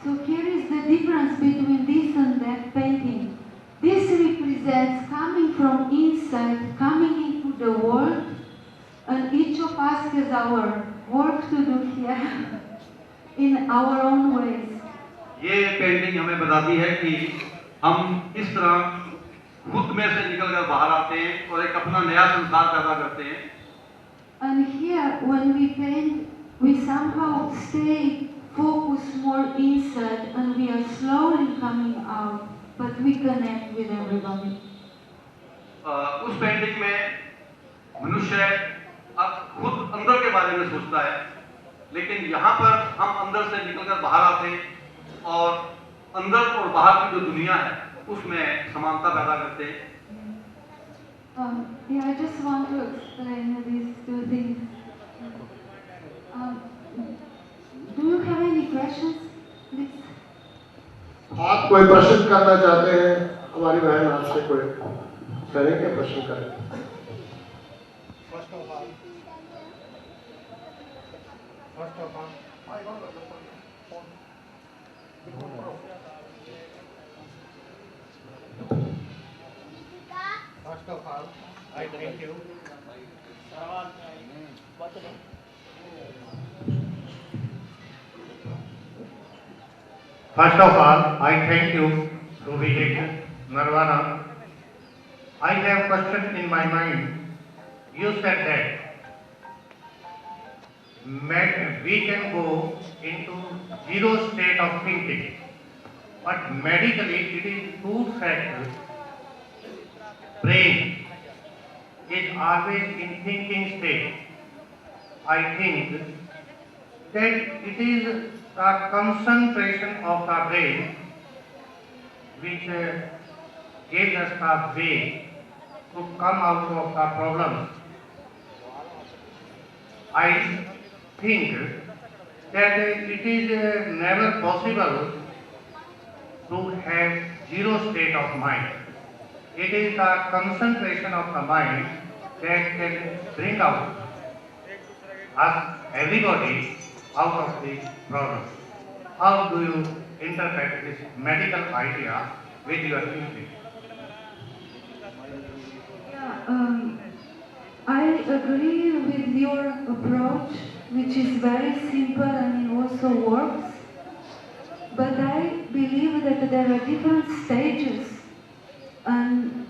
So here is the difference between this and that painting. This represents coming from inside, coming into the world, and each of us has our work to do here in our own ways. ये painting हमें बताती है कि हम इस तरह खुद में से निकलकर बाहर आते हैं और एक अपना नया संसार पैदा करते हैं. And here, when we paint, we somehow stay focused more inside, and we are slowly coming out, but we connect with everybody. उस पेंटिंग में मनुष्य अब खुद अंदर के बारे में सोचता है, लेकिन यहाँ पर हम अंदर से निकलकर बाहर आते हैं और अंदर और बाहर की जो दुनिया है उसमें समानता पैदा करते हैं. Yeah, I just want to explain these two things. Do you have any questions, please? आप कोई प्रश्न करना चाहते हैं? हमारी बहन आपसे कोई करेंगे प्रश्न करें. First of all, I thank you. First of all, I thank you to visit Nirvana. I have a question in my mind. You said that we can go into zero state of thinking, but medically it is proved that brain is always in thinking state. I think that it is the concentration of the brain which gives us the way to come out of the problems. I think that it is never possible to have zero state of mind. It is the concentration of the mind that can bring out us, everybody, out of the problem. How do you interpret this medical idea with your thinking? Yeah, I agree with your approach, which is very simple and it also works. But I believe that there are different stages, and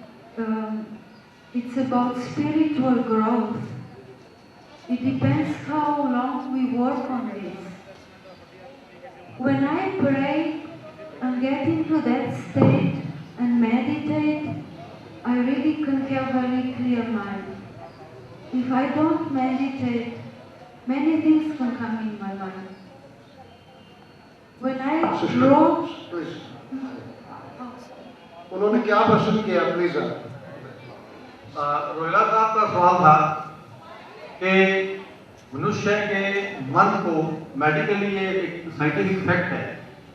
it's about spiritual growth. It depends how long we work on this. When I pray and get into that state and meditate, I really can have a very clear mind. If I don't meditate, many things can come in my mind. When I draw, उन्होंने क्या प्रश्न किया please? Rohilla साहब का सवाल था कि मनुष्य के मन को मेडिकली ये एक साइंटिफिक फैक्ट है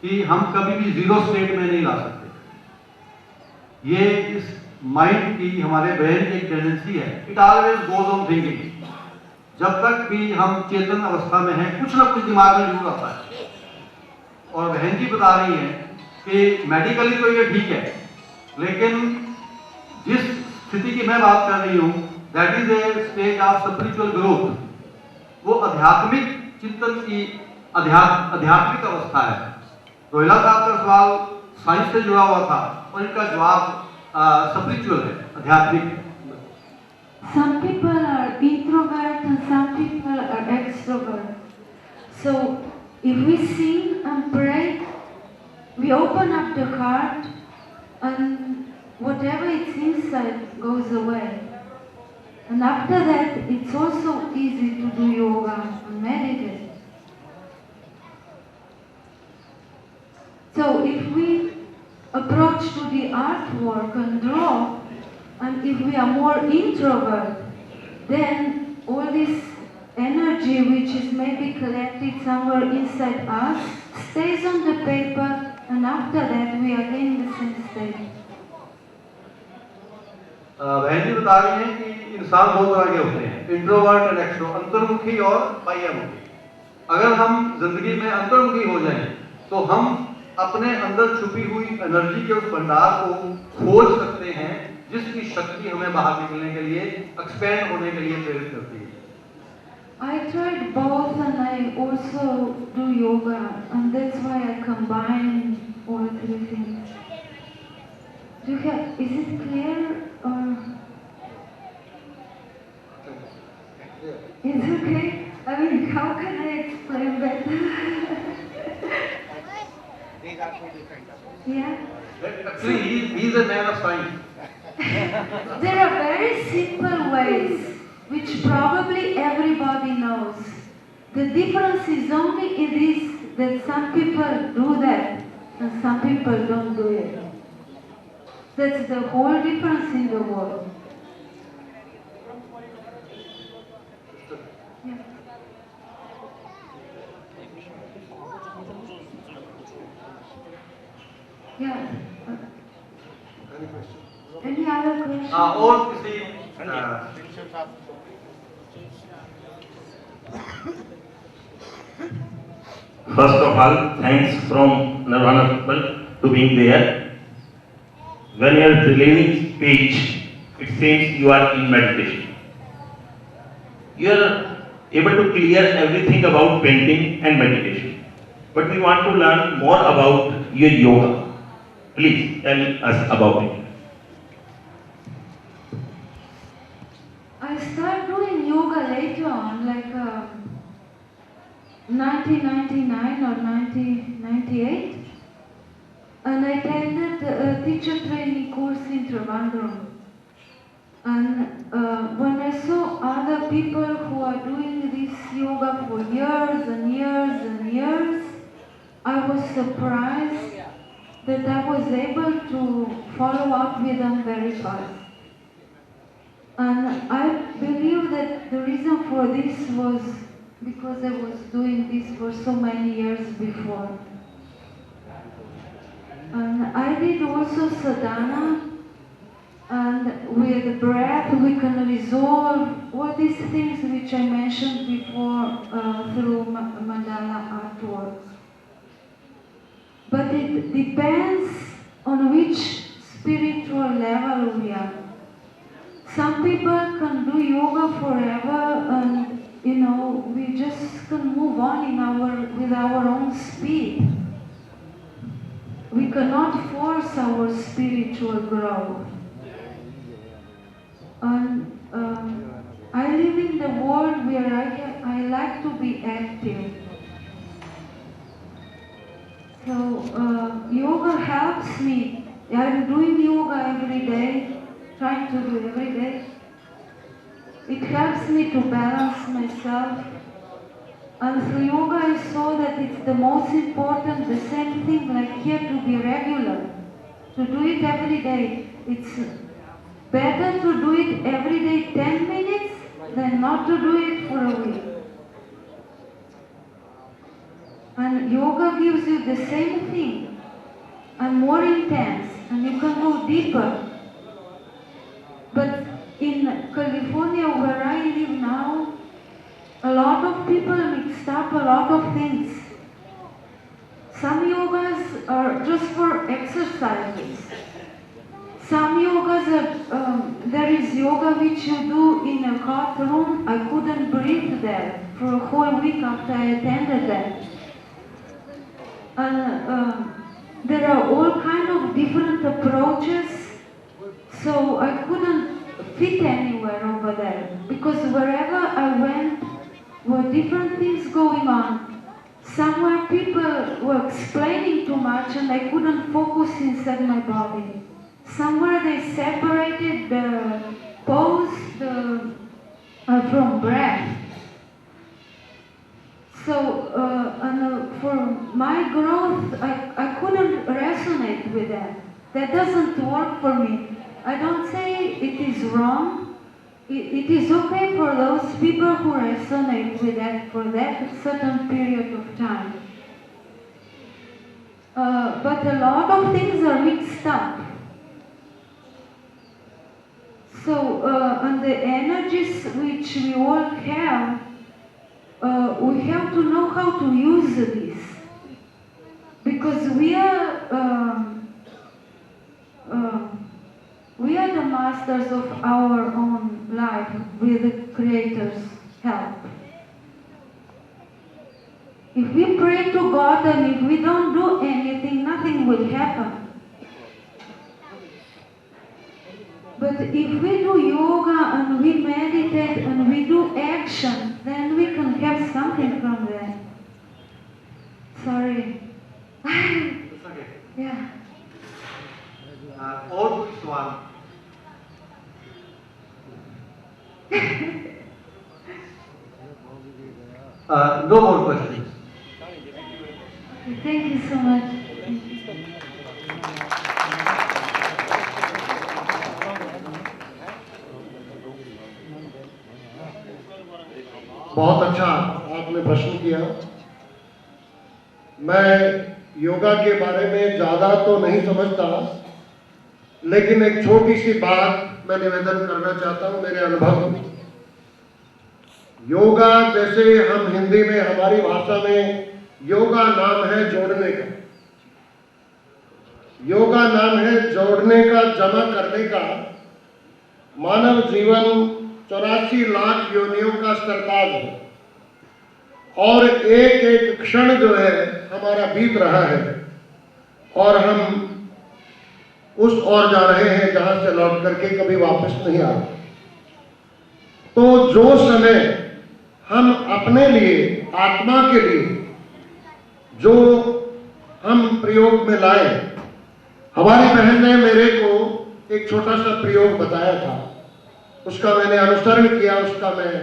कि हम कभी भी जीरो स्टेट में नहीं ला सकते. ये इस माइंड की, हमारे ब्रेन की एक टेंडेंसी है. It always goes on thinking. जब तक भी हम चेतन अवस्था में हैं, कुछ ना कुछ दिमाग में जरूर आता है. और बहन जी बता रही हैं कि मेडिकली तो ये ठीक है, लेकिन जिस स्थिति की मैं बात कर रही हूँ, that is a stage of spiritual growth. वो आध्यात्मिक चिंतन की आध्यात्मिक अवस्था है. रोहिला साहब का सवाल साइंस से जुड़ा हुआ था और इनका जवाब स्पिरिचुअल है, आध्यात्मिक. some people are introvert and some people are extrovert. So if we sing and pray, we open up the heart and whatever is inside goes away. And after that, it's also easy to do yoga and meditate. So if we approach to the artwork and draw, and if we are more introvert, then all this energy which is maybe collected somewhere inside us stays on the paper, and after that we are again in the same state. बहन जी बता रही हैं कि इंसान दो तरह के होते हैं, इंट्रोवर्ट और एक्सट्रोवर्ट, अंतर्मुखी और बाह्यमुखी. अगर हम जिंदगी में अंतर्मुखी हो जाएं तो हम अपने अंदर छुपी हुई एनर्जी के उस भंडार को खोज सकते हैं जिसकी शक्ति हमें बाहर निकलने के लिए, एक्सपेंड होने के लिए प्रेरित करती है। I tried both and I also do yoga, and that's why I combine all three things. Do you have, is it clear or is it okay? I mean, how can I explain better? These are two different approaches. Yeah. Actually, he is a man of science. There are very simple ways which probably everybody knows. The difference is only in this, that some people do that and some people don't do it. That's the whole difference in the world. Yeah. Yeah. Any questions? Any other questions? और किसी First of all, thanks from Nirvana people to being there. When you are delivering speech, it seems you are in meditation. You are able to clear everything about painting and meditation. But we want to learn more about your yoga. Please tell us about it. I started doing yoga later on, like 1999 or 1998, and I attended a teacher training course in Trivandrum. And when I saw other people who are doing this yoga for years and years and years, I was surprised that I was able to follow up with them very fast. And I believe that the reason for this was because I was doing this for so many years before. And I did also sadhana, and with breath we can resolve all these things which I mentioned before through mandala artworks. But it depends on which spiritual level we are. Some people can do yoga forever and we just can move on with our own speed. We cannot force our spiritual growth. And I live in the world where I like to be active. So yoga helps me. I'm doing yoga every day, trying to do every day. It helps me to balance myself. And through yoga I saw that it's the most important, the same thing like here, to be regular. To do it every day. It's better to do it every day 10 minutes than not to do it for a week. And yoga gives you the same thing and more intense, and you can go deeper. But in California, where I live now, a lot of people mixed up a lot of things. Some yogas are just for exercises. Some yogas are, there is yoga which you do in a hot room. I couldn't breathe there for a whole week after I attended that. And there are all kind of different approaches, so I couldn't fit anywhere over there, because wherever I went were different things going on. Somewhere people were explaining too much and I couldn't focus inside my body. Somewhere they separated the pose from breath. So, for my growth, I couldn't resonate with that. That doesn't work for me. I don't say it is wrong. It is okay for those people who resonate with that for that certain period of time. But a lot of things are mixed up. So, and the energies which we all have, we have to know how to use this. because we are the masters of our own life with the Creator's help. If we pray to God and if we don't do anything, nothing will happen. But if we do yoga and we meditate and we do action, then we can have something from that. Sorry. It's okay. Yeah. और कोई सवाल? No more questions. Thank you so much. बहुत अच्छा आपने प्रश्न किया। मैं योगा के बारे में ज़्यादा तो नहीं समझता, लेकिन एक छोटी सी बात मैं निवेदन करना चाहता हूँ मेरे अनुभव में। योगा जैसे हम हिंदी में, हमारी भाषा में योगा नाम है जोड़ने का, योगा नाम है जोड़ने का, जमा करने का। मानव जीवन 84 लाख योनियों का सरताज है और एक एक क्षण जो है हमारा बीत रहा है और हम उस ओर जा रहे हैं जहां से लौट करके कभी वापस नहीं आते। तो जो समय हम अपने लिए, आत्मा के लिए जो हम प्रयोग में लाए, हमारी बहन ने मेरे को एक छोटा सा प्रयोग बताया था, उसका मैंने अनुसरण किया, उसका मैं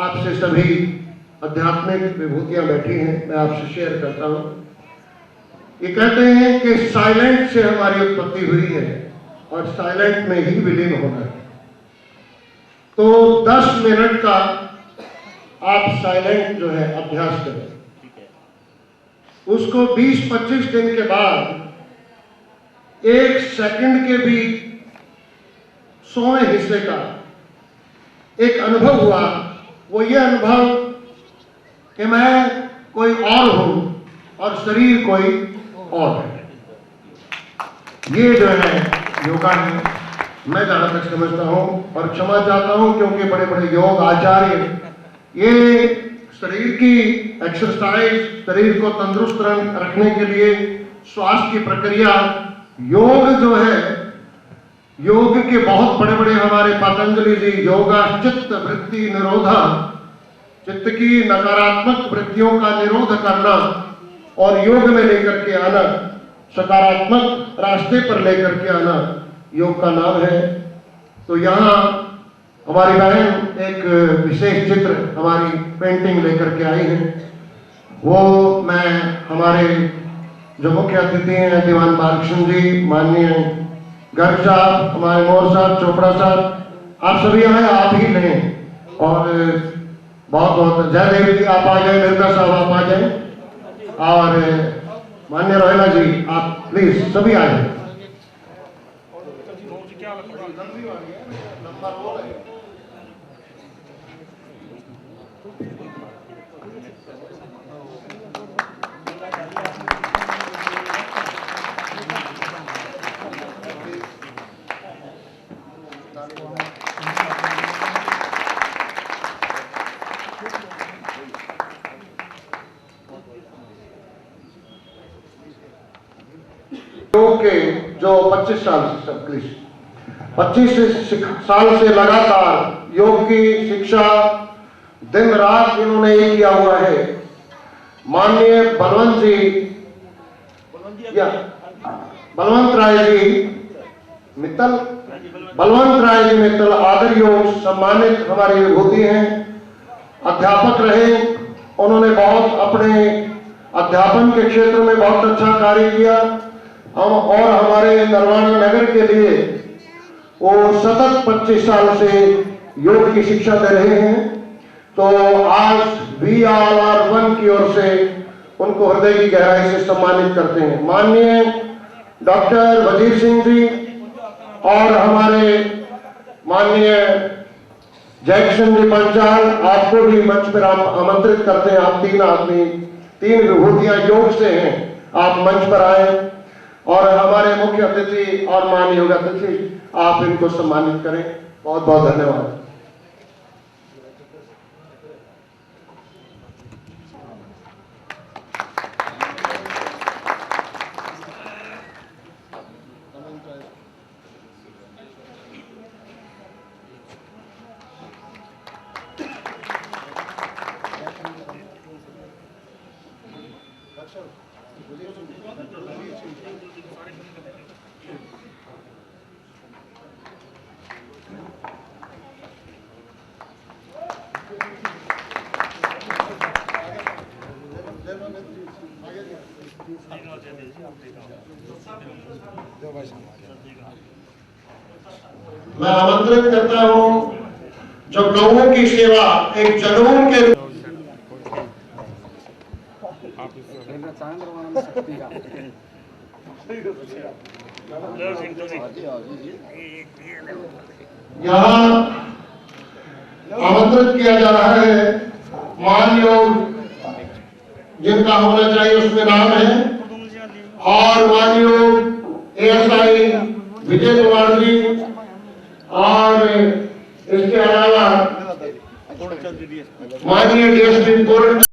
आपसे सभी आध्यात्मिक विभूतियां बैठी हैं, मैं आपसे शेयर करता हूं। ये कहते हैं कि साइलेंट से हमारी उत्पत्ति हुई है और साइलेंट में ही विलीन होना है। तो 10 मिनट का आप साइलेंट जो है अभ्यास करें, उसको 20-25 दिन के बाद 1 सेकंड के भी 100वें हिस्से का एक अनुभव हुआ। वो ये अनुभव कि मैं कोई और हूं और शरीर कोई और है। ये जो है योगा है, मैं जहां तक समझता हूं, और क्षमा चाहता हूं क्योंकि बड़े बड़े योग आचार्य ये शरीर की एक्सरसाइज, शरीर को तंदुरुस्त रखने के लिए श्वास की प्रक्रिया, योग जो है, योग के बहुत बड़े बड़े हमारे पतंजलि जी योगा चित्त वृत्ति निरोधा, चित्त की नकारात्मक वृत्तियों का निरोध करना और योग में लेकर के आना, सकारात्मक रास्ते पर लेकर के आना, योग का नाम है। तो यहाँ हमारी बहन एक विशेष चित्र, हमारी पेंटिंग लेकर के आई है। वो मैं हमारे जो मुख्य अतिथि हैं दीवान बालकृष्ण जी, माननीय गर्ग साहब, हमारे मोर साहब, चोपड़ा साहब, आप सभी आए, आप ही लें। और बहुत बहुत जयदेव जी आप आ जाए, मिर्जा साहब आप आ जाए, और माननीय रोहिला जी आप प्लीज सभी आ जाए। योग के जो 25 साल से, सब प्लीज 25 साल से लगातार योग की शिक्षा दिन रात इन्होंने ये किया हुआ है। माननीय बलवंत राय जी मित्तल, आदर योग सम्मानित हमारी विभूति हैं, अध्यापक रहे। उन्होंने बहुत अपने अध्यापन के क्षेत्र में बहुत अच्छा कार्य किया और हमारे नरवाना नगर के लिए वो सतत 25 साल से योग की शिक्षा दे रहे हैं। तो आज VRR1 की ओर से उनको हृदय की गहराई से सम्मानित करते हैं। माननीय डॉक्टर वजीर सिंह जी और हमारे माननीय जयकिशन जी पंचाल, आपको भी मंच पर आमंत्रित करते हैं। आप तीन आदमी, 3 विभूतियां योग से हैं, आप मंच पर आए और हमारे मुख्य अतिथि और माननीय योगा अतिथि आप इनको सम्मानित करें। बहुत बहुत धन्यवाद। मैं आमंत्रित करता हूं जो गौओं की सेवा एक जुनून के रूप यहाँ आमंत्रित किया जा रहा है। मान योग जिनका होना चाहिए उसमें नाम है और मान योग ASI विजय कुमार जी और इसके अलावा माननीय DSP